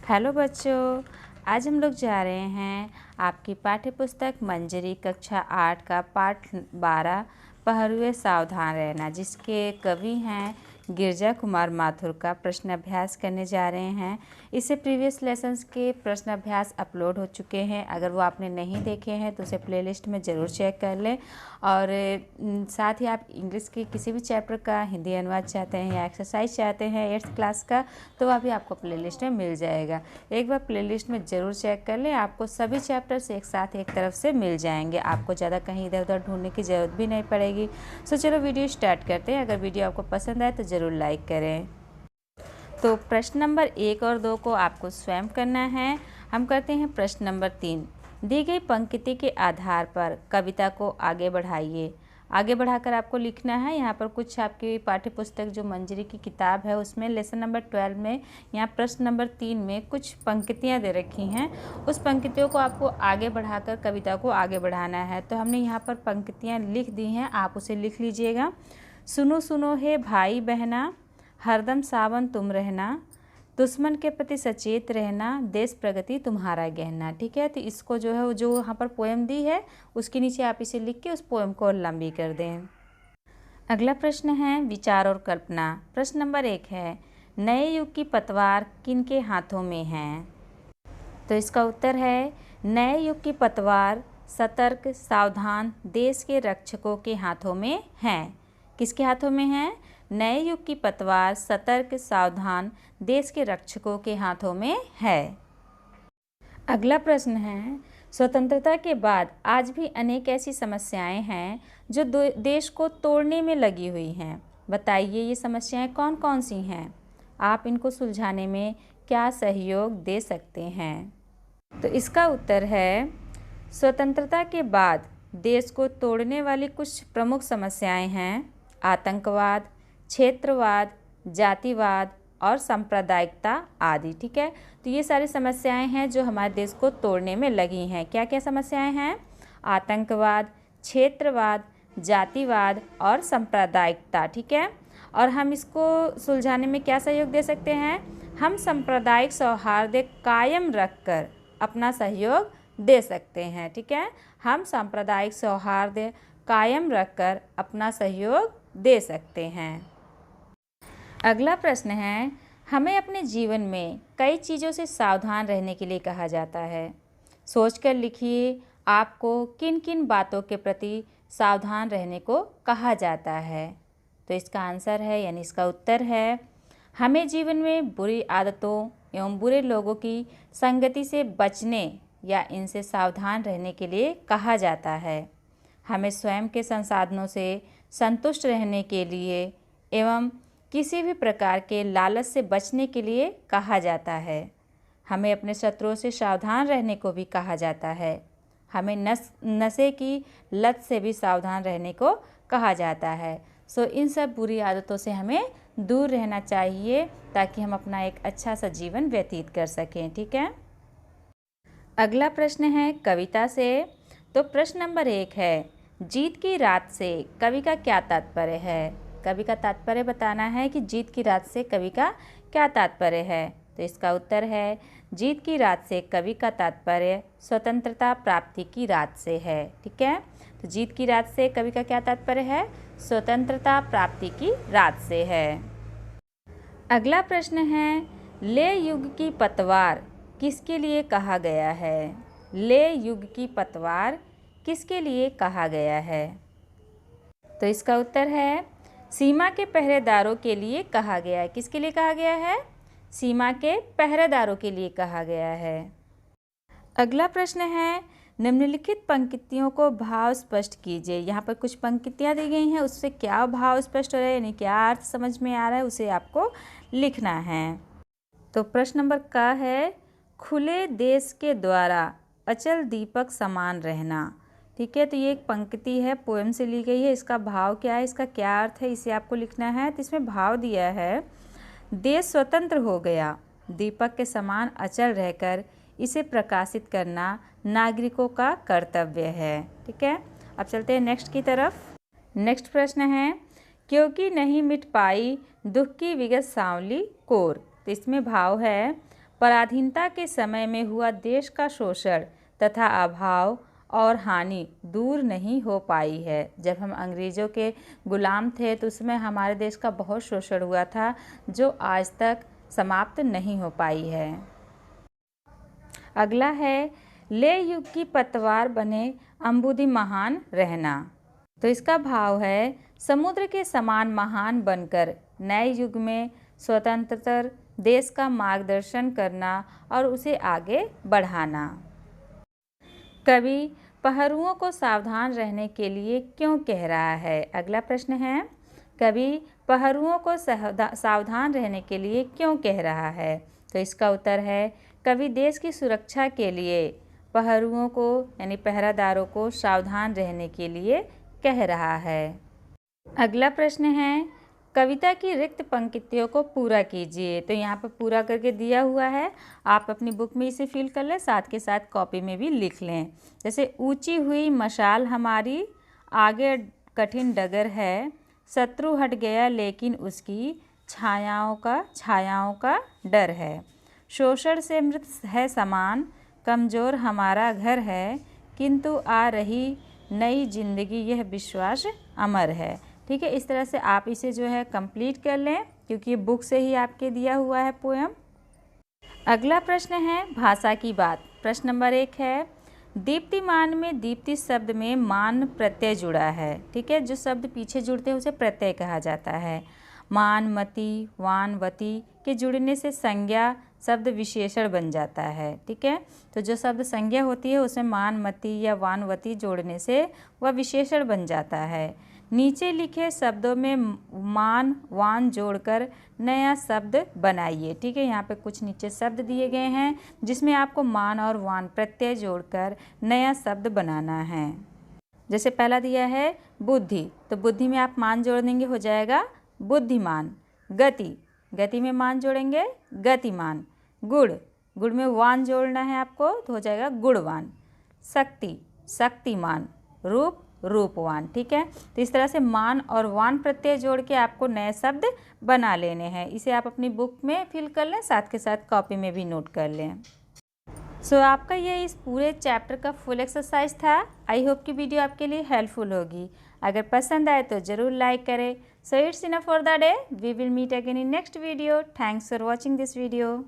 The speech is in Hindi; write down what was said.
हेलो बच्चों, आज हम लोग जा रहे हैं आपकी पाठ्य पुस्तक मंजरी कक्षा 8 का पाठ 12 पहरुए सावधान रहना, जिसके कवि हैं गिरजा कुमार माथुर का प्रश्न अभ्यास करने जा रहे हैं। इससे प्रीवियस लेसन्स के प्रश्न अभ्यास अपलोड हो चुके हैं। अगर वो आपने नहीं देखे हैं तो उसे प्लेलिस्ट में ज़रूर चेक कर लें। और साथ ही आप इंग्लिश के किसी भी चैप्टर का हिंदी अनुवाद चाहते हैं या एक्सरसाइज चाहते हैं 8th क्लास का, तो वह भी आपको प्लेलिस्ट में मिल जाएगा। एक बार प्लेलिस्ट में ज़रूर चेक कर लें, आपको सभी चैप्टर्स एक साथ एक तरफ से मिल जाएंगे। आपको ज़्यादा कहीं इधर उधर ढूंढने की ज़रूरत भी नहीं पड़ेगी। सो चलो वीडियो स्टार्ट करते हैं। अगर वीडियो आपको पसंद आए तो ज़रूर लाइक करें। तो प्रश्न नंबर 1 और 2 को आपको स्वयं करना है। हम करते हैं प्रश्न नंबर 3। दी गई पंक्ति के आधार पर कविता को आगे बढ़ाइए। आगे बढ़ाकर आपको लिखना है। यहाँ पर कुछ आपकी पाठ्य पुस्तक जो मंजरी की किताब है उसमें लेसन नंबर 12 में यहाँ प्रश्न नंबर 3 में कुछ पंक्तियाँ दे रखी हैं। उस पंक्तियों को आपको आगे बढ़ाकर कविता को आगे बढ़ाना है। तो हमने यहाँ पर पंक्तियाँ लिख दी हैं, आप उसे लिख लीजिएगा। सुनो सुनो है भाई बहना, हरदम सावन तुम रहना, दुश्मन के प्रति सचेत रहना, देश प्रगति तुम्हारा गहना। ठीक है, तो इसको जो है वो जो यहाँ पर पोएम दी है उसके नीचे आप इसे लिख के उस पोएम को और लंबी कर दें। अगला प्रश्न है विचार और कल्पना। प्रश्न नंबर 1 है नए युग की पतवार किनके हाथों में है? तो इसका उत्तर है नए युग की पतवार सतर्क सावधान देश के रक्षकों के हाथों में है। किसके हाथों में है? नए युग की पतवार सतर्क सावधान देश के रक्षकों के हाथों में है। अगला प्रश्न है स्वतंत्रता के बाद आज भी अनेक ऐसी समस्याएं हैं जो देश को तोड़ने में लगी हुई हैं। बताइए ये समस्याएं कौन कौन सी हैं? आप इनको सुलझाने में क्या सहयोग दे सकते हैं? तो इसका उत्तर है स्वतंत्रता के बाद देश को तोड़ने वाली कुछ प्रमुख समस्याएं हैं आतंकवाद, क्षेत्रवाद, जातिवाद और सांप्रदायिकता आदि। ठीक है, तो ये सारी समस्याएं हैं जो हमारे देश को तोड़ने में लगी हैं। क्या क्या समस्याएं हैं? आतंकवाद, क्षेत्रवाद, जातिवाद और सांप्रदायिकता। ठीक है, और हम इसको सुलझाने में क्या सहयोग दे सकते हैं? हम सांप्रदायिक सौहार्द कायम रखकर अपना सहयोग दे सकते हैं। ठीक है, हम सांप्रदायिक सौहार्द कायम रखकर अपना सहयोग दे सकते हैं। अगला प्रश्न है हमें अपने जीवन में कई चीज़ों से सावधान रहने के लिए कहा जाता है। सोचकर लिखिए आपको किन किन बातों के प्रति सावधान रहने को कहा जाता है। तो इसका आंसर है यानी इसका उत्तर है हमें जीवन में बुरी आदतों एवं बुरे लोगों की संगति से बचने या इनसे सावधान रहने के लिए कहा जाता है। हमें स्वयं के संसाधनों से संतुष्ट रहने के लिए एवं किसी भी प्रकार के लालच से बचने के लिए कहा जाता है। हमें अपने शत्रुओं से सावधान रहने को भी कहा जाता है। हमें नशे की लत से भी सावधान रहने को कहा जाता है। सो इन सब बुरी आदतों से हमें दूर रहना चाहिए ताकि हम अपना एक अच्छा सा जीवन व्यतीत कर सकें। ठीक है, अगला प्रश्न है कविता से। तो प्रश्न नंबर 1 है जीत की रात से कवि का क्या तात्पर्य है? कवि का तात्पर्य बताना है कि जीत की रात से कवि का क्या तात्पर्य है। तो इसका उत्तर है जीत की रात से कवि का तात्पर्य स्वतंत्रता प्राप्ति की रात से है। ठीक है, तो जीत की रात से कवि का क्या तात्पर्य है? स्वतंत्रता प्राप्ति की रात से है। अगला प्रश्न है ले युग की पतवार किसके लिए कहा गया है? ले युग की पतवार किसके लिए कहा गया है? तो इसका उत्तर है सीमा के पहरेदारों के लिए कहा गया है। किसके लिए कहा गया है? सीमा के पहरेदारों के लिए कहा गया है। अगला प्रश्न है निम्नलिखित पंक्तियों को भाव स्पष्ट कीजिए। यहाँ पर कुछ पंक्तियाँ दी गई हैं, उससे क्या भाव स्पष्ट हो रहा है यानी क्या अर्थ समझ में आ रहा है उसे आपको लिखना है। तो प्रश्न नंबर का है खुले देश के द्वारा अचल दीपक समान रहना। ठीक है, तो ये एक पंक्ति है, पोएम से ली गई है। इसका भाव क्या है, इसका क्या अर्थ है, इसे आपको लिखना है। तो इसमें भाव दिया है देश स्वतंत्र हो गया, दीपक के समान अचल रहकर इसे प्रकाशित करना नागरिकों का कर्तव्य है। ठीक है, अब चलते हैं नेक्स्ट की तरफ। नेक्स्ट प्रश्न है क्योंकि नहीं मिट पाई दुख की विगत सांवली कोर। तो इसमें भाव है पराधीनता के समय में हुआ देश का शोषण तथा अभाव और हानि दूर नहीं हो पाई है। जब हम अंग्रेज़ों के गुलाम थे तो उसमें हमारे देश का बहुत शोषण हुआ था, जो आज तक समाप्त नहीं हो पाई है। अगला है, ले युग की पतवार बने अंबुधि महान रहना। तो इसका भाव है, समुद्र के समान महान बनकर नए युग में स्वतंत्रतर देश का मार्गदर्शन करना और उसे आगे बढ़ाना। कवि पहरुओं को सावधान रहने के लिए क्यों कह रहा है? अगला प्रश्न है, कवि पहरुओं को सावधान रहने के लिए क्यों कह रहा है? तो इसका उत्तर है, कवि देश की सुरक्षा के लिए पहरुओं को यानी पहरादारों को सावधान रहने के लिए कह रहा है। अगला प्रश्न है, कविता की रिक्त पंक्तियों को पूरा कीजिए। तो यहाँ पर पूरा करके दिया हुआ है, आप अपनी बुक में इसे फिल कर लें, साथ के साथ कॉपी में भी लिख लें। जैसे ऊंची हुई मशाल हमारी, आगे कठिन डगर है, शत्रु हट गया लेकिन उसकी छायाओं का डर है, शोषण से मृत है समान, कमज़ोर हमारा घर है, किंतु आ रही नई जिंदगी यह विश्वास अमर है। ठीक है, इस तरह से आप इसे जो है कंप्लीट कर लें, क्योंकि ये बुक से ही आपके दिया हुआ है पोएम। अगला प्रश्न है, भाषा की बात। प्रश्न नंबर 1 है, दीप्तिमान में दीप्ति शब्द में मान प्रत्यय जुड़ा है। ठीक है, जो शब्द पीछे जुड़ते हैं उसे प्रत्यय कहा जाता है। मान, मति, वान, वति के जुड़ने से संज्ञा शब्द विशेषण बन जाता है। ठीक है, तो जो शब्द संज्ञा होती है उसमें मान, मति या वानवती जोड़ने से वह विशेषण बन जाता है। नीचे लिखे शब्दों में मान, वान जोड़कर नया शब्द बनाइए। ठीक है, यहाँ पे कुछ नीचे शब्द दिए गए हैं जिसमें आपको मान और वान प्रत्यय जोड़कर नया शब्द बनाना है। जैसे पहला दिया है बुद्धि, तो बुद्धि में आप मान जोड़ देंगे, हो जाएगा बुद्धिमान। गति, गति में मान जोड़ेंगे गतिमान। गुण, गुण में वान जोड़ना है आपको, तो हो जाएगा गुणवान। शक्ति, शक्तिमान। रूप, रूपवान। ठीक है, तो इस तरह से मान और वान प्रत्यय जोड़ के आपको नए शब्द बना लेने हैं। इसे आप अपनी बुक में फिल कर लें, साथ के साथ कॉपी में भी नोट कर लें। सो आपका ये इस पूरे चैप्टर का फुल एक्सरसाइज था। आई होप कि वीडियो आपके लिए हेल्पफुल होगी। अगर पसंद आए तो ज़रूर लाइक करें। So it's enough for the day, we will meet again in next video. Thanks for watching this video.